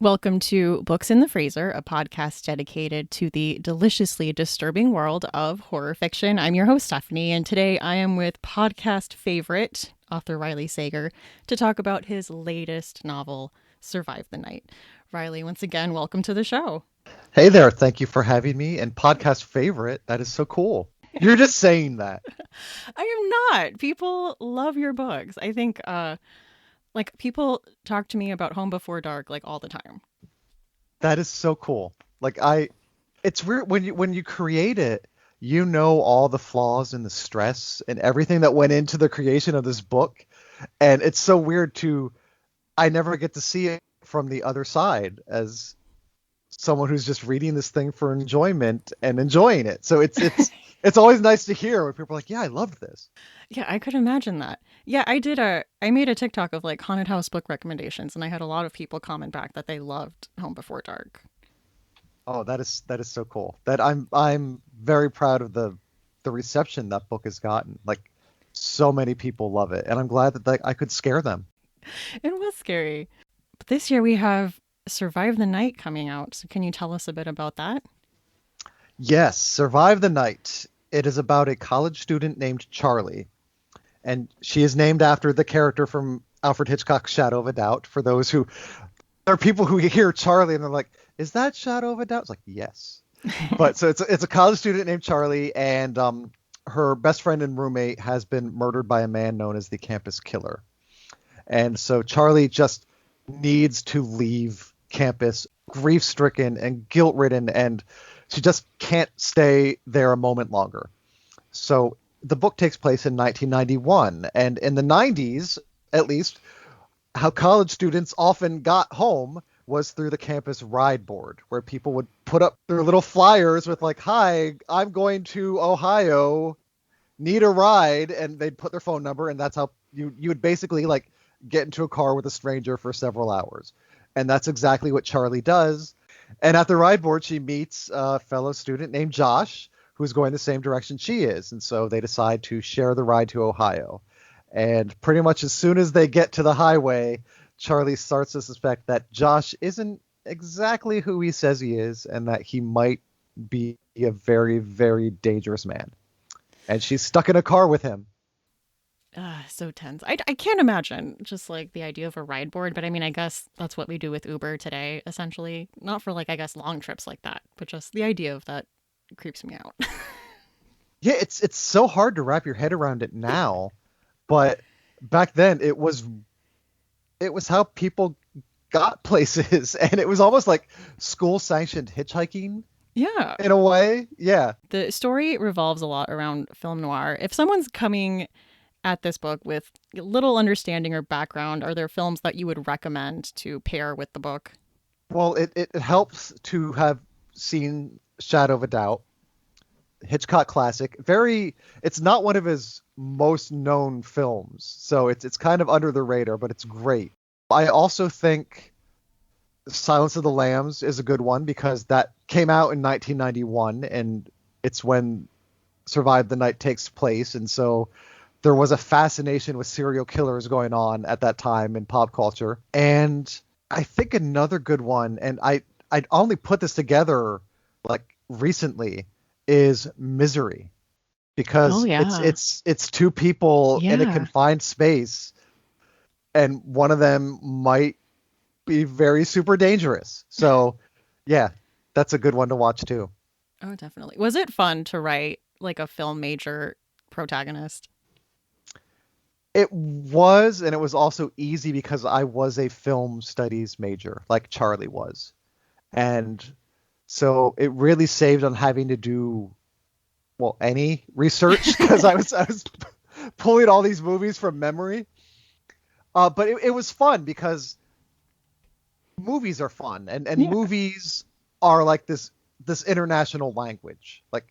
Welcome to Books in the Freezer, a podcast dedicated to the deliciously disturbing world of horror fiction. I'm your host, Stephanie, and today I am with podcast favorite, author Riley Sager, to talk about his latest novel, Survive the Night. Riley, once again, welcome to the show. Hey there, thank you for having me. And podcast favorite, that is so cool. You're just saying that. I am not. People love your books. I think, people talk to me about Home Before Dark, all the time. That is so cool. It's weird when you create it, you know all the flaws and the stress and everything that went into the creation of this book. And it's so weird I never get to see it from the other side as someone who's just reading this thing for enjoyment and enjoying it. So it's always nice to hear when people are like, yeah, I loved this. Yeah, I could imagine that. Yeah, I made a TikTok of haunted house book recommendations, and I had a lot of people comment back that they loved Home Before Dark. Oh, that is so cool. That I'm very proud of the reception that book has gotten. Like so many people love it, and I'm glad that I could scare them. It was scary. But this year we have Survive the Night coming out. So can you tell us a bit about that? Yes, Survive the Night. It is about a college student named Charlie, and she is named after the character from Alfred Hitchcock's Shadow of a Doubt. For those who there are people who hear Charlie and they're like, "Is that Shadow of a Doubt?" It's like, yes. But so it's a college student named Charlie, and her best friend and roommate has been murdered by a man known as the campus killer. And so Charlie just needs to leave campus, grief-stricken and guilt-ridden, and she just can't stay there a moment longer. So the book takes place in 1991, and in the 90s, at least, how college students often got home was through the campus ride board, where people would put up their little flyers with like, "Hi, I'm going to Ohio, need a ride," and they'd put their phone number, and that's how you would basically like get into a car with a stranger for several hours. And that's exactly what Charlie does. And at the ride board, she meets a fellow student named Josh, who's going the same direction she is. And so they decide to share the ride to Ohio. And pretty much as soon as they get to the highway, Charlie starts to suspect that Josh isn't exactly who he says he is, and that he might be a very, very dangerous man. And she's stuck in a car with him. So tense. I can't imagine just the idea of a ride board, but I mean, I guess that's what we do with Uber today, essentially. Not for I guess long trips like that, but just the idea of that creeps me out. Yeah, it's so hard to wrap your head around it now, but back then it was how people got places, and it was almost like school sanctioned hitchhiking Yeah. in a way. Yeah. The story revolves a lot around film noir. If someone's coming at this book with little understanding or background, are there films that you would recommend to pair with the book? Well, it helps to have seen Shadow of a Doubt, Hitchcock classic. It's not one of his most known films, so it's kind of under the radar, but it's great. I also think Silence of the Lambs is a good one because that came out in 1991, and it's when Survive the Night takes place, and so there was a fascination with serial killers going on at that time in pop culture. And I think another good one, and I only put this together like recently, is Misery, Oh because it's yeah. it's it's two people in a Yeah. confined space, and one of them might be very super dangerous. So yeah, that's a good one to watch too. Oh, definitely. Was it fun to write a film major protagonist? It was, and it was also easy because I was a film studies major, like Charlie was. And so it really saved on having to do, well, any research because I was pulling all these movies from memory. But it was fun because movies are fun, and Yeah. movies are like this international language. Like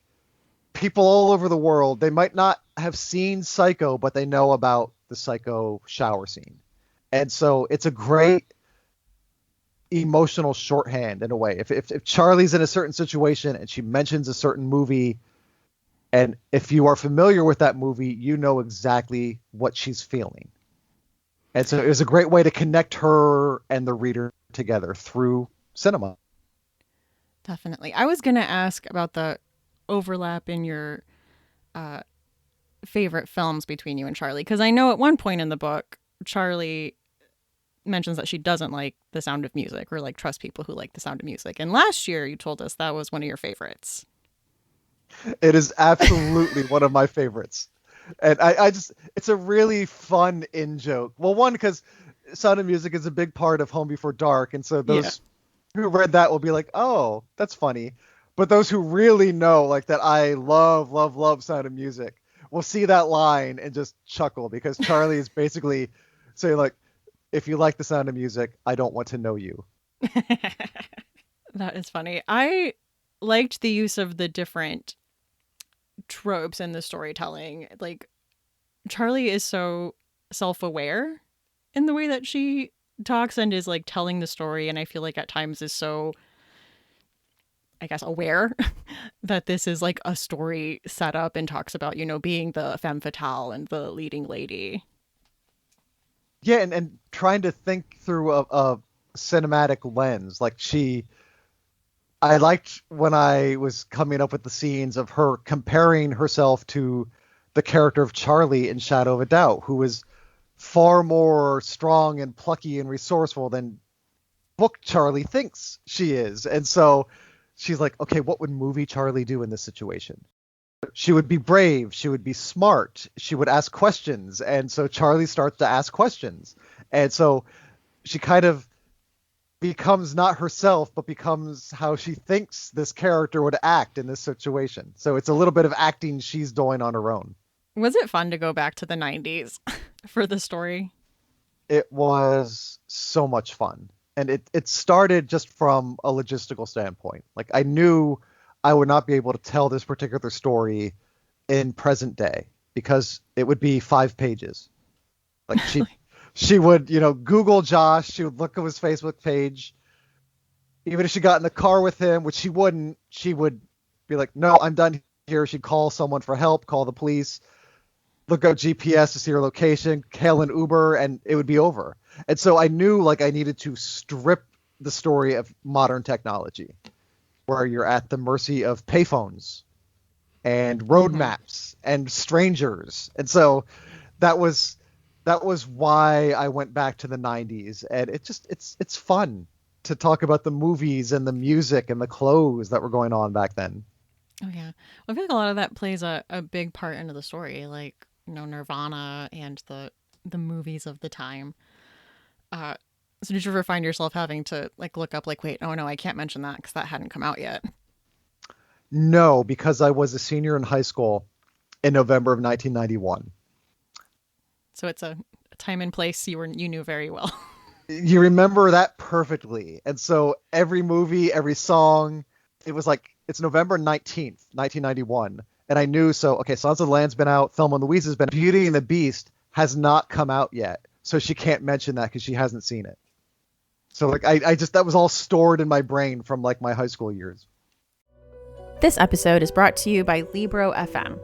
people all over the world, they might not have seen Psycho, but they know about the Psycho shower scene. And so it's a great emotional shorthand in a way. If Charlie's in a certain situation and she mentions a certain movie, and if you are familiar with that movie, you know exactly what she's feeling. And so it was a great way to connect her and the reader together through cinema. Definitely. I was going to ask about the overlap in your uh, favorite films between you and Charlie, because I know at one point in the book, Charlie mentions that she doesn't like The Sound of Music or like trust people who like The Sound of Music. And last year you told us that was one of your favorites. It is absolutely one of my favorites. And I just, it's a really fun in joke. Well, one, because Sound of Music is a big part of Home Before Dark. And so those who read that will be like, oh, that's funny. But those who really know, like, that I love, love, love Sound of Music will see that line and just chuckle, because Charlie is basically saying, like, if you like The Sound of Music, I don't want to know you. That is funny. I liked the use of the different tropes in the storytelling. Like, Charlie is so self-aware in the way that she talks and is like telling the story, and I feel like at times is so, I guess, aware that this is like a story set up and talks about, you know, being the femme fatale and the leading lady. Yeah, and trying to think through a cinematic lens. Like, I liked when I was coming up with the scenes of her comparing herself to the character of Charlie in Shadow of a Doubt, who was far more strong and plucky and resourceful than book Charlie thinks she is. And so she's like, okay, what would movie Charlie do in this situation? She would be brave. She would be smart. She would ask questions. And so Charlie starts to ask questions. And so she kind of becomes not herself, but becomes how she thinks this character would act in this situation. So it's a little bit of acting she's doing on her own. Was it fun to go back to the 90s for the story? It was so much fun. And it started just from a logistical standpoint. Like, I knew I would not be able to tell this particular story in present day because it would be 5 pages. Like, she would, Google Josh. She would look at his Facebook page. Even if she got in the car with him, which she wouldn't, she would be like, no, I'm done here. She'd call someone for help, call the police, look up GPS to see her location, hail an Uber, and it would be over. And so I knew, like, I needed to strip the story of modern technology, where you're at the mercy of payphones and road maps and strangers. And so that was why I went back to the 90s. And it's fun to talk about the movies and the music and the clothes that were going on back then. Oh yeah. Well, I feel like a lot of that plays a big part into the story, like, Nirvana and the movies of the time. So did you ever find yourself having to like look up, like, wait, oh no, I can't mention that because that hadn't come out yet? No, because I was a senior in high school in November of 1991. So it's a time and place you knew very well. You remember that perfectly. And so every movie, every song, it was like, it's November 19th, 1991. And I knew, so, okay, Sons of the Land's been out, Thelma and Louise has been, Beauty and the Beast has not come out yet. So she can't mention that because she hasn't seen it. So, like, I just, that was all stored in my brain from, like, my high school years. This episode is brought to you by Libro FM.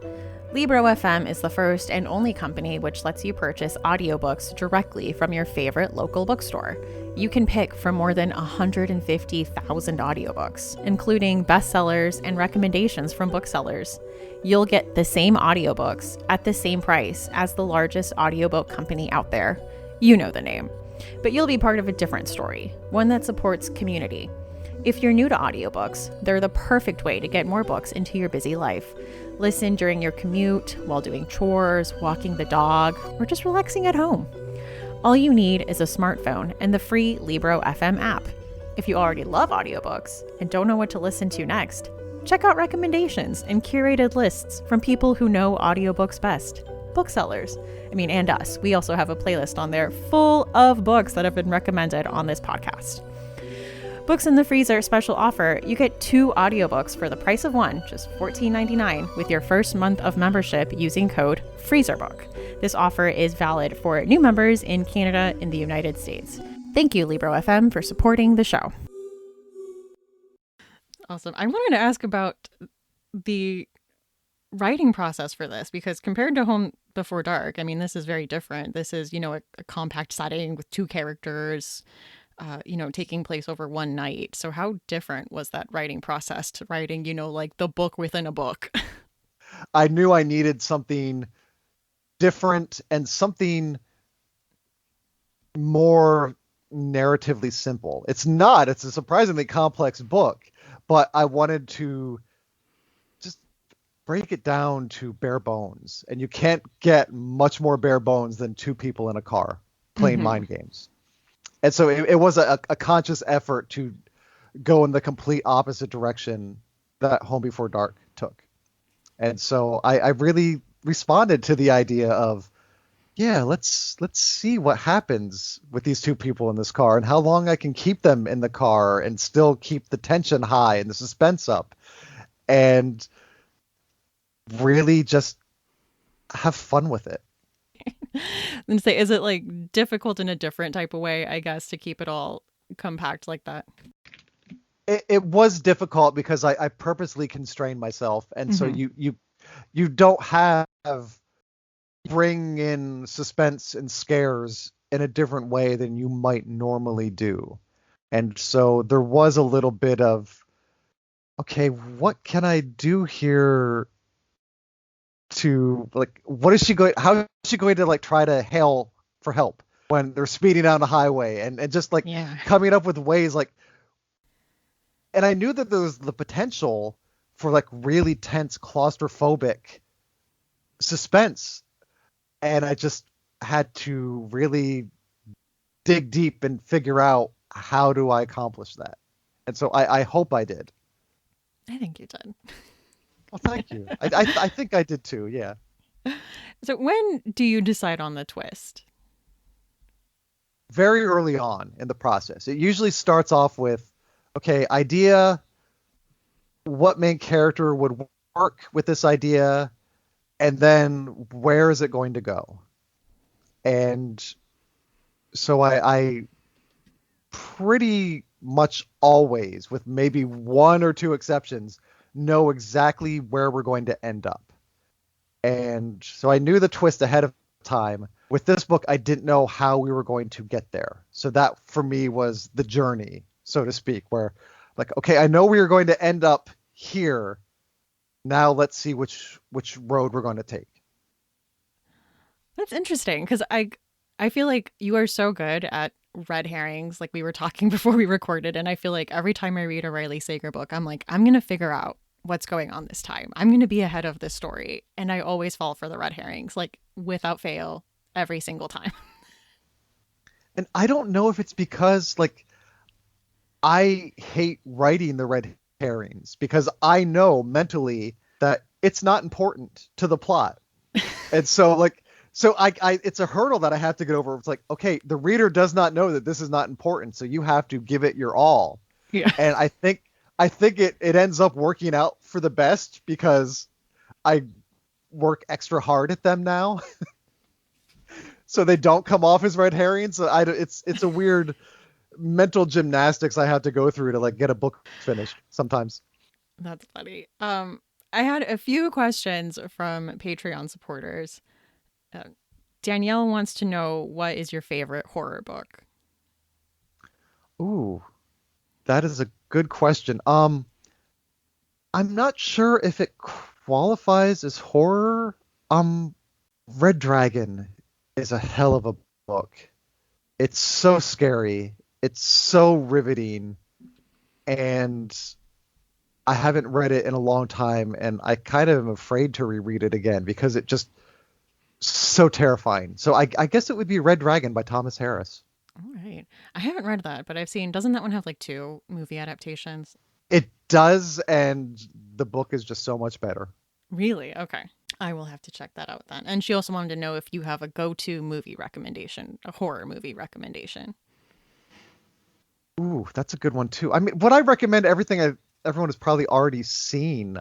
Libro FM is the first and only company which lets you purchase audiobooks directly from your favorite local bookstore. You can pick from more than 150,000 audiobooks, including bestsellers and recommendations from booksellers. You'll get the same audiobooks at the same price as the largest audiobook company out there. You know the name. But you'll be part of a different story, one that supports community. If you're new to audiobooks, they're the perfect way to get more books into your busy life. Listen during your commute, while doing chores, walking the dog, or just relaxing at home. All you need is a smartphone and the free Libro FM app. If you already love audiobooks and don't know what to listen to next, check out recommendations and curated lists from people who know audiobooks best. Booksellers. And us. We also have a playlist on there full of books that have been recommended on this podcast. Books in the Freezer special offer. You get 2 audiobooks for the price of one, just $14.99, with your first month of membership using code FreezerBook. This offer is valid for new members in Canada and the United States. Thank you, Libro FM, for supporting the show. Awesome. I wanted to ask about the writing process for this, because compared to Home Before Dark, this is very different. This is, a compact setting with 2 characters. taking place over one night. So how different was that writing process to writing, like the book within a book? I knew I needed something different and something more narratively simple. It's a surprisingly complex book, but I wanted to just break it down to bare bones. And you can't get much more bare bones than two people in a car playing Hmm. mind games. And so it was a conscious effort to go in the complete opposite direction that Home Before Dark took. And so I really responded to the idea of, yeah, let's see what happens with these two people in this car and how long I can keep them in the car and still keep the tension high and the suspense up and really just have fun with it. And say, is it like difficult in a different type of way, I guess, to keep it all compact like that? It was difficult because I purposely constrained myself, and so Hmm. you don't have bring in suspense and scares in a different way than you might normally do. And so there was a little bit of, okay, what can I do here to like how is she going to like try to hail for help when they're speeding down the highway and just like Yeah. coming up with ways like, and I knew that there was the potential for like really tense claustrophobic suspense, and I just had to really dig deep and figure out how do I accomplish that. And so I hope I did. I think you did. Well, thank you. I think I did too. Yeah. So when do you decide on the twist? Very early on in the process, it usually starts off with, okay, idea, what main character would work with this idea, and then where is it going to go? And so I pretty much always, with maybe one or two exceptions, know exactly where we're going to end up. And so I knew the twist ahead of time. With this book, I didn't know how we were going to get there. So that for me was the journey, so to speak, where like, okay, I know we are going to end up here. Now let's see which road we're going to take. That's interesting because I feel like you are so good at red herrings, like we were talking before we recorded, and I feel like every time I read a Riley Sager book, I'm like, I'm gonna figure out what's going on this time. I'm gonna be ahead of this story, and I always fall for the red herrings, like without fail, every single time. And I don't know if it's because like I hate writing the red herrings because I know mentally that it's not important to the plot. And so like so it's a hurdle that I have to get over. It's like, okay, the reader does not know that this is not important, so you have to give it your all. Yeah. And I think it ends up working out for the best because I work extra hard at them now. So they don't come off as red herrings. So it's a weird mental gymnastics I have to go through to like get a book finished sometimes. That's funny. I had a few questions from Patreon supporters. Uh, Danielle wants to know, what is your favorite horror book? Ooh, that is a good question. I'm not sure if it qualifies as horror. Um, Red Dragon is a hell of a book. It's so scary. It's so riveting, and I haven't read it in a long time, and I kind of am afraid to reread it again because it just so terrifying. So I guess it would be Red Dragon by Thomas Harris. All right. I haven't read that, but I've seen, doesn't that one have like two movie adaptations? It does, and the book is just so much better. Really? Okay. I will have to check that out then. And she also wanted to know if you have a go to movie recommendation, a horror movie recommendation. Ooh, that's a good one too. I mean, what I recommend everyone has probably already seen.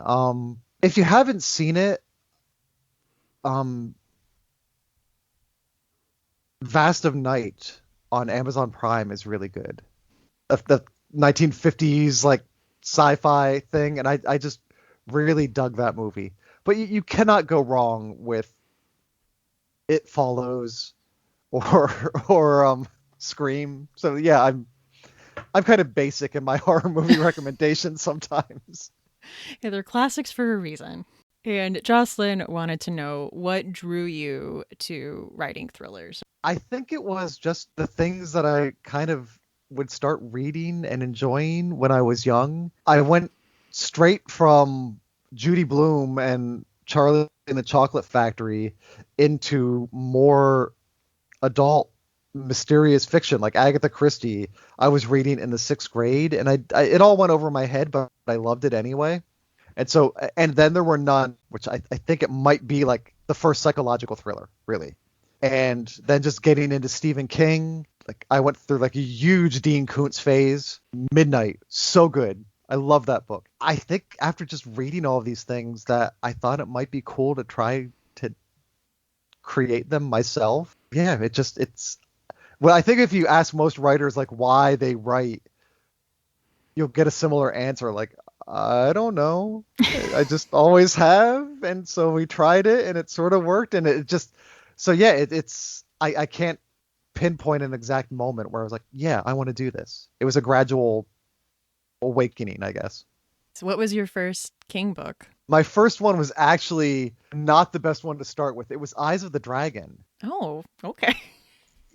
If you haven't seen it, um, Vast of Night on Amazon Prime is really good. The 1950s like sci-fi thing, and I just really dug that movie. But you cannot go wrong with It Follows or or Scream. So yeah, I'm kind of basic in my horror movie recommendations sometimes. Yeah, they're classics for a reason. And Jocelyn wanted to know what drew you to writing thrillers. I think it was just the things that I kind of would start reading and enjoying when I was young. I went straight from Judy Blume and Charlie and the Chocolate Factory into more adult mysterious fiction like Agatha Christie. I was reading in the 6th grade, and it all went over my head, but I loved it anyway. And so, and then there were none, which I think it might be like the first psychological thriller, really. And then just getting into Stephen King, like I went through like a huge Dean Koontz phase. Midnight, so good. I love that book. I think after just reading all of these things that I thought it might be cool to try to create them myself. Yeah, it's well, I think if you ask most writers like why they write, you'll get a similar answer like, I don't know. I just always have, and so we tried it and it sort of worked, and it just so yeah, I can't pinpoint an exact moment where I was like, yeah, I want to do this. It was a gradual awakening, I guess. So, what was your first King book? My first one was actually not the best one to start with. It was Eyes of the Dragon. Oh, okay.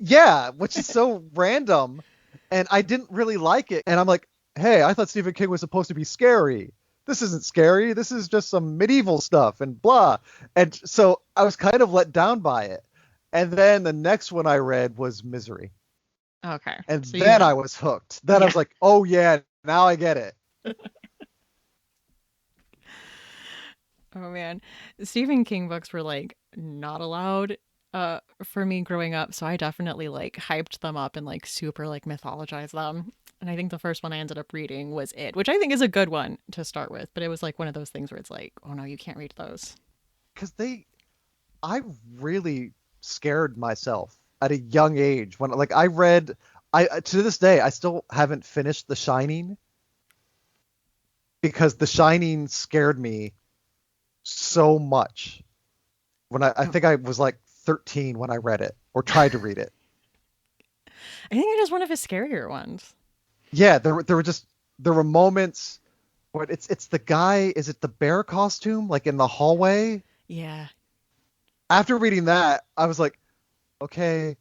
Yeah, which is so random, and I didn't really like it. And I'm like, hey, I thought Stephen King was supposed to be scary. This isn't scary. This is just some medieval stuff and blah. And so I was kind of let down by it. And then the next one I read was Misery. Okay. And so then I was hooked. Then I was like, oh yeah, now I get it. Oh man. Stephen King books were like not allowed for me growing up, so I definitely like hyped them up and like super like mythologized them. And I think the first one I ended up reading was It, which I think is a good one to start with, but it was like one of those things where it's like, oh no, you can't read those. Because I really scared myself at a young age when like I to this day I still haven't finished The Shining because The Shining scared me so much when I think I was like 13 when I read it or tried to read it. I think it is one of his scarier ones. Yeah, there were moments where it's the guy, is it the bear costume like in the hallway? Yeah. After reading that, I was like, okay,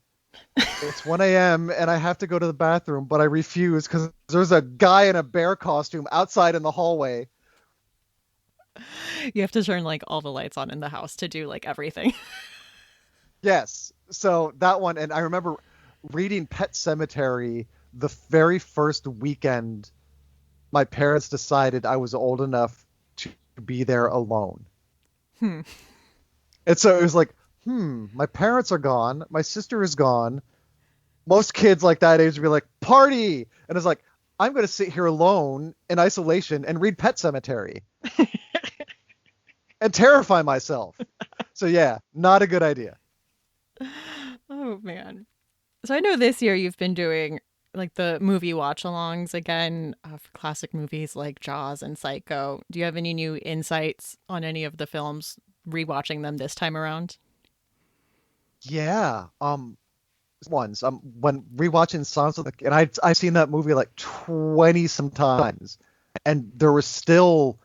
it's 1 a.m. and I have to go to the bathroom, but I refuse because there's a guy in a bear costume outside in the hallway. You have to turn like all the lights on in the house to do like everything. Yes. So that one, and I remember reading Pet Sematary the very first weekend my parents decided I was old enough to be there alone. Hmm. And so it was like, my parents are gone. My sister is gone. Most kids like that age would be like, party. And it's like, I'm going to sit here alone in isolation and read Pet Sematary and terrify myself. So yeah, not a good idea. Oh man. So I know this year you've been doing like the movie watch-alongs again for classic movies like Jaws and Psycho. Do you have any new insights on any of the films rewatching them this time around? Yeah. Ones. When rewatching Silence of the and I've seen that movie like 20 some times, and there were still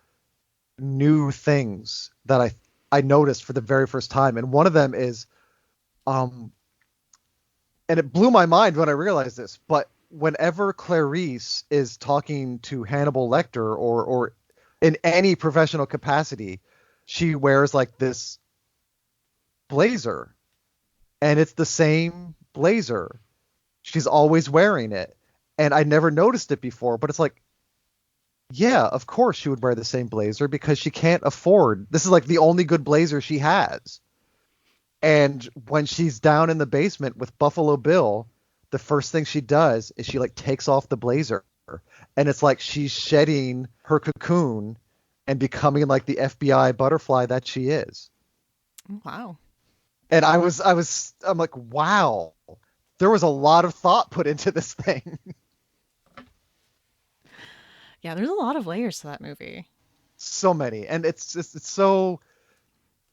new things that I noticed for the very first time, and one of them is, and it blew my mind when I realized this, but whenever Clarice is talking to Hannibal Lecter or in any professional capacity, she wears like this blazer, and it's the same blazer. She's always wearing it, and I never noticed it before, but it's like, yeah, of course she would wear the same blazer because she can't afford, this is like the only good blazer she has. And when she's down in the basement with Buffalo Bill, the first thing she does is she like takes off the blazer, and it's like she's shedding her cocoon and becoming like the FBI butterfly that she is. Wow. And I'm like, wow, there was a lot of thought put into this thing. Yeah, there's a lot of layers to that movie. So many. And it's so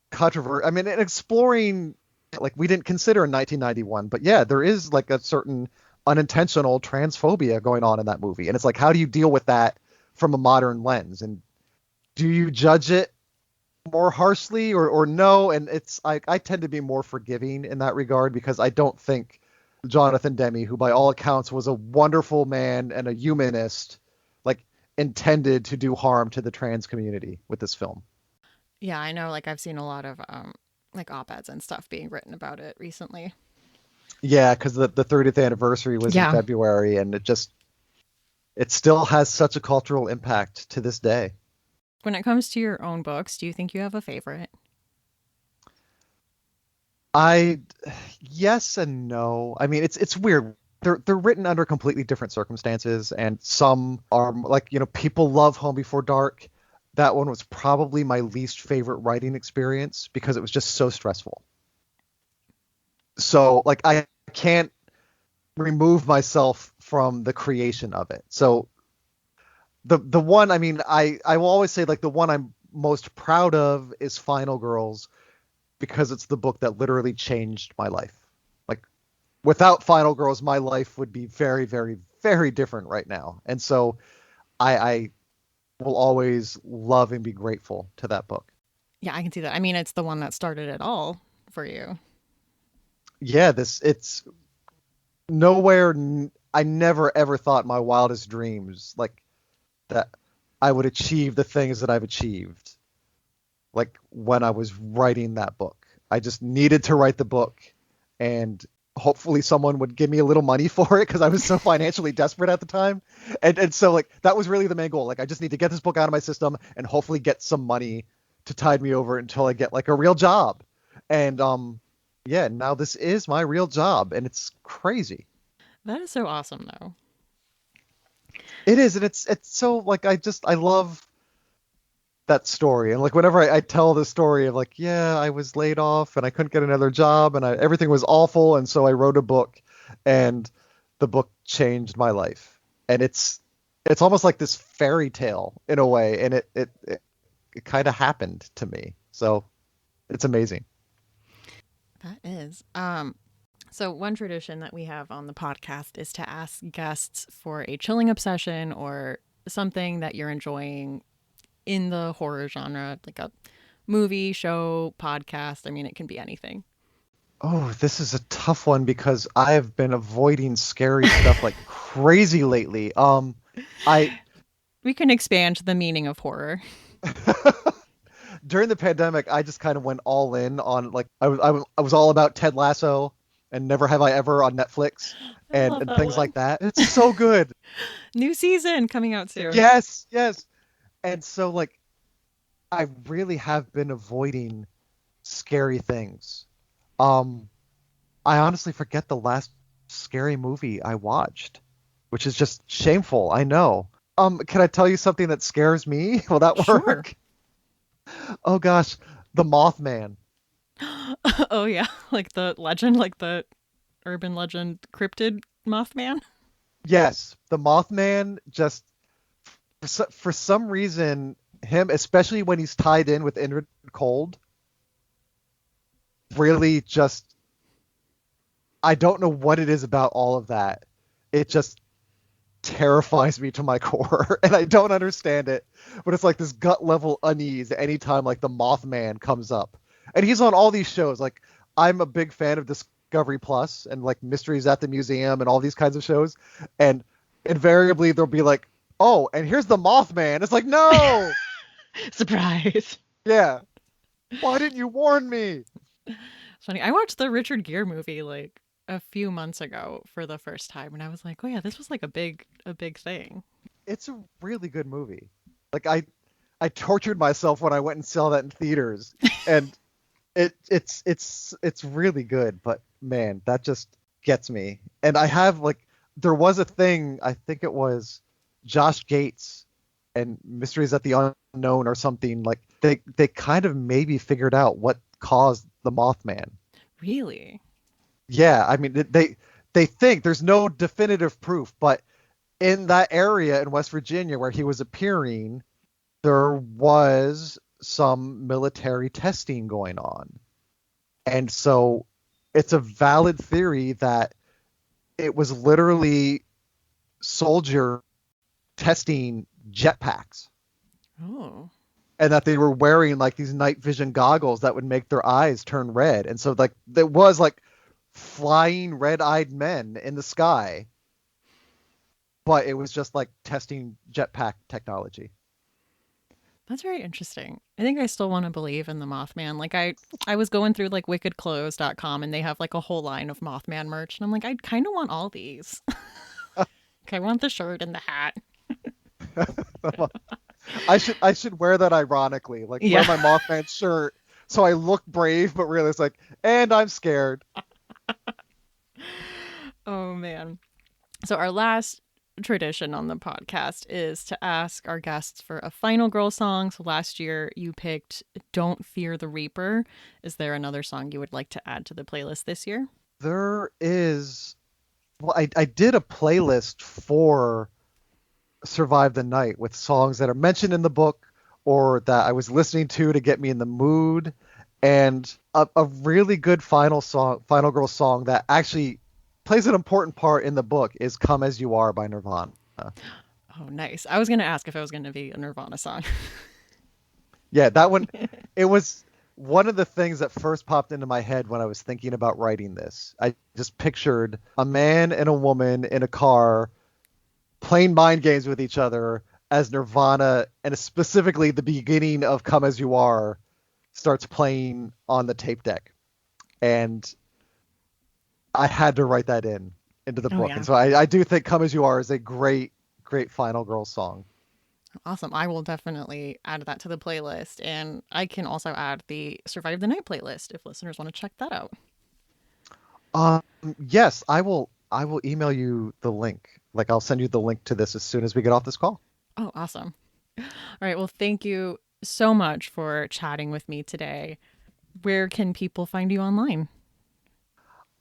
controversial. I mean, and exploring, like we didn't consider in 1991, but yeah, there is like a certain unintentional transphobia going on in that movie. And it's like, how do you deal with that from a modern lens? And do you judge it more harshly or no? And I tend to be more forgiving in that regard because I don't think Jonathan Demme, who by all accounts was a wonderful man and a humanist, like intended to do harm to the trans community with this film. Yeah, I know. Like I've seen a lot of like op-eds and stuff being written about it recently. Yeah, because the 30th anniversary was in Yeah. February, and it still has such a cultural impact to this day. When it comes to your own books, do you think you have a favorite? I Yes and no. I mean, it's weird. They're written under completely different circumstances, and some are like, people love Home Before Dark. That one was probably my least favorite writing experience because it was just so stressful. So like I can't remove myself from the creation of it. So the one, I mean, I will always say like the one I'm most proud of is Final Girls because it's the book that literally changed my life. Like without Final Girls, my life would be very, very, very different right now. And so I will always love and be grateful to that book. Yeah, I can see that. I mean, it's the one that started it all for you. Yeah, it's nowhere. I never ever thought my wildest dreams like that I would achieve the things that I've achieved. Like when I was writing that book, I just needed to write the book, and hopefully someone would give me a little money for it because I was so financially desperate at the time. And so like that was really the main goal. Like I just need to get this book out of my system and hopefully get some money to tide me over until I get like a real job. And yeah, now this is my real job, and it's crazy. That is so awesome, though. It is, and it's so like I love that story. And like whenever I tell the story of like, yeah, I was laid off and I couldn't get another job and everything was awful, and so I wrote a book, and the book changed my life. And it's almost like this fairy tale in a way, and it kind of happened to me. So it's amazing. That is. So one tradition that we have on the podcast is to ask guests for a chilling obsession or something that you're enjoying in the horror genre, like a movie, show, podcast. I mean, it can be anything. Oh, this is a tough one because I have been avoiding scary stuff like crazy lately. I We can expand the meaning of horror. During the pandemic, I just kind of went all in on like I was all about Ted Lasso and Never Have I Ever on Netflix I love and that things one. like that. It's so good. New season coming out soon. Yes, yes. And so like I really have been avoiding scary things. Um, I honestly forget the last scary movie I watched, which is just shameful. I know. Can I tell you something that scares me? Will that Sure. work? Oh gosh, the Mothman. Oh yeah, like the legend, like the urban legend cryptid Mothman. Yes, the Mothman just for some reason him, especially when he's tied in with Indrid Cold, really just I don't know what it is about all of that. It just terrifies me to my core and I don't understand it, but it's like this gut level unease anytime like the Mothman comes up. And he's on all these shows. Like I'm a big fan of Discovery Plus and like Mysteries at the Museum and all these kinds of shows, and invariably they'll be like, "Oh, and here's the Mothman." It's like, "No." Surprise. Yeah. Why didn't you warn me? It's funny. I watched the Richard Gere movie like a few months ago for the first time, and I was like, "Oh yeah, this was like a big thing." It's a really good movie. Like I tortured myself when I went and saw that in theaters, and it's really good, but man, that just gets me. And I have like there was a thing, I think it was Josh Gates and Mysteries at the Unknown or something, like they kind of maybe figured out what caused the Mothman. Really? Yeah, I mean they think there's no definitive proof, but in that area in West Virginia where he was appearing, there was some military testing going on. And so it's a valid theory that it was literally soldier testing jetpacks, Oh. and that they were wearing like these night vision goggles that would make their eyes turn red. And so like there was like flying red-eyed men in the sky, but it was just like testing jetpack technology. That's very interesting. I think I still want to believe in the Mothman. Like I was going through like wickedclothes.com and they have like a whole line of Mothman merch and I'm like I kind of want all these. Like, I want the shirt and the hat. I should wear that ironically, like wear Yeah. my Mothman shirt so I look brave, but really it's like, and I'm scared. Oh man. So our last tradition on the podcast is to ask our guests for a final girl song. So last year you picked Don't Fear the Reaper. Is there another song you would like to add to the playlist this year? There is, well, I did a playlist for Survive the Night with songs that are mentioned in the book or that I was listening to get me in the mood. And a really good final girl song that actually plays an important part in the book is Come As You Are by Nirvana. Oh, nice. I was going to ask if it was going to be a Nirvana song. Yeah, that one, it was one of the things that first popped into my head when I was thinking about writing this. I just pictured a man and a woman in a car playing mind games with each other as Nirvana, and specifically the beginning of Come As You Are, starts playing on the tape deck. And I had to write that into the Oh, book. yeah. And so I do think Come As You Are is a great, great final girl song. Awesome. I will definitely add that to the playlist. And I can also add the Survive the Night playlist if listeners want to check that out. Um, yes, I will email you the link. Like I'll send you the link to this as soon as we get off this call. Oh, awesome. All right. Well, thank you so much for chatting with me today. Where can people find you online?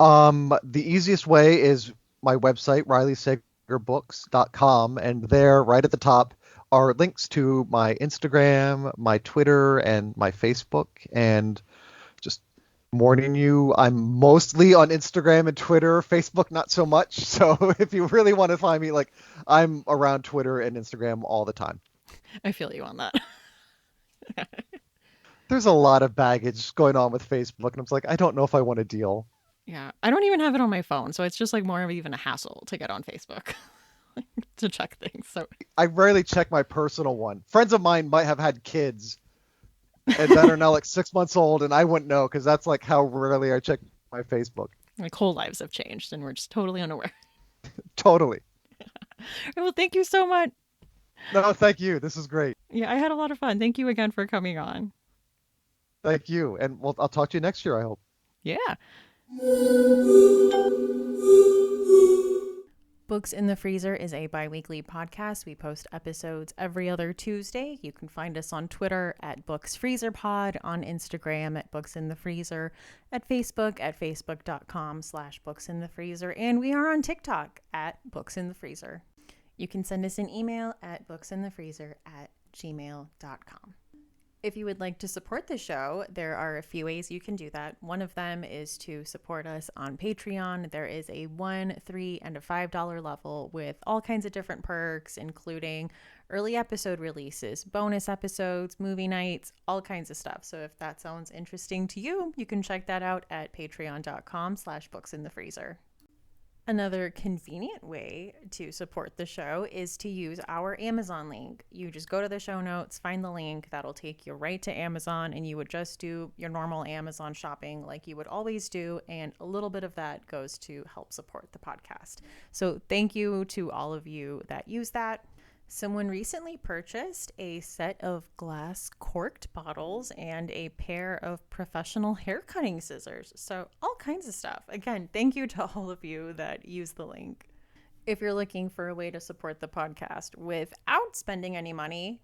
The easiest way is my website, rileysagerbooks.com, and there, right at the top, are links to my Instagram, my Twitter, and my Facebook. And just warning you, I'm mostly on Instagram and Twitter, Facebook not so much. So if you really want to find me, like I'm around Twitter and Instagram all the time. I feel you on that. There's a lot of baggage going on with Facebook, and I'm just like, I don't know if I want to deal. Yeah. I don't even have it on my phone. So it's just like more of even a hassle to get on Facebook to check things. So I rarely check my personal one. Friends of mine might have had kids and that are now like 6 months old, and I wouldn't know because that's like how rarely I check my Facebook. like whole lives have changed and we're just totally unaware. Totally. Well, thank you so much. No, thank you. This is great. Yeah, I had a lot of fun. Thank you again for coming on. Thank you. And I'll talk to you next year, I hope. Yeah. Books in the Freezer is a bi-weekly podcast. We post episodes every other Tuesday. You can find us on Twitter at BooksFreezerPod, on Instagram at Books in the Freezer, at facebook.com/booksinthefreezer, and we are on TikTok at Books in the Freezer. You can send us an email at booksinthefreezer@gmail.com. If you would like to support the show, there are a few ways you can do that. One of them is to support us on Patreon. There is a $1, $3, and a $5 level with all kinds of different perks, including early episode releases, bonus episodes, movie nights, all kinds of stuff. So if that sounds interesting to you, you can check that out at patreon.com/booksinthefreezer. Another convenient way to support the show is to use our Amazon link. You just go to the show notes, find the link, that'll take you right to Amazon, and you would just do your normal Amazon shopping like you would always do, and a little bit of that goes to help support the podcast. So thank you to all of you that use that. Someone recently purchased a set of glass corked bottles and a pair of professional hair cutting scissors. So all kinds of stuff. Again, thank you to all of you that use the link. If you're looking for a way to support the podcast without spending any money,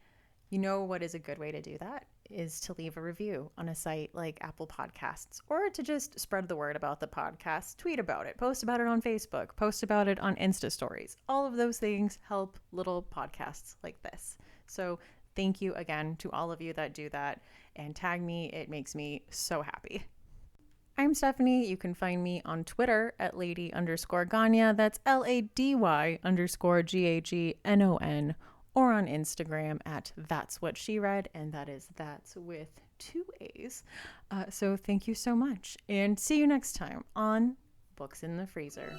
you know what is a good way to do that is to leave a review on a site like Apple Podcasts, or to just spread the word about the podcast, tweet about it, post about it on Facebook, post about it on Insta stories. All of those things help little podcasts like this. So thank you again to all of you that do that, and tag me. It makes me so happy. I'm Stephanie. You can find me on Twitter at lady_Gagnon. That's LADY_GAGNON, or on Instagram at That's What She Read, and that is that's with 2 A's. So thank you so much, and see you next time on Books in the Freezer.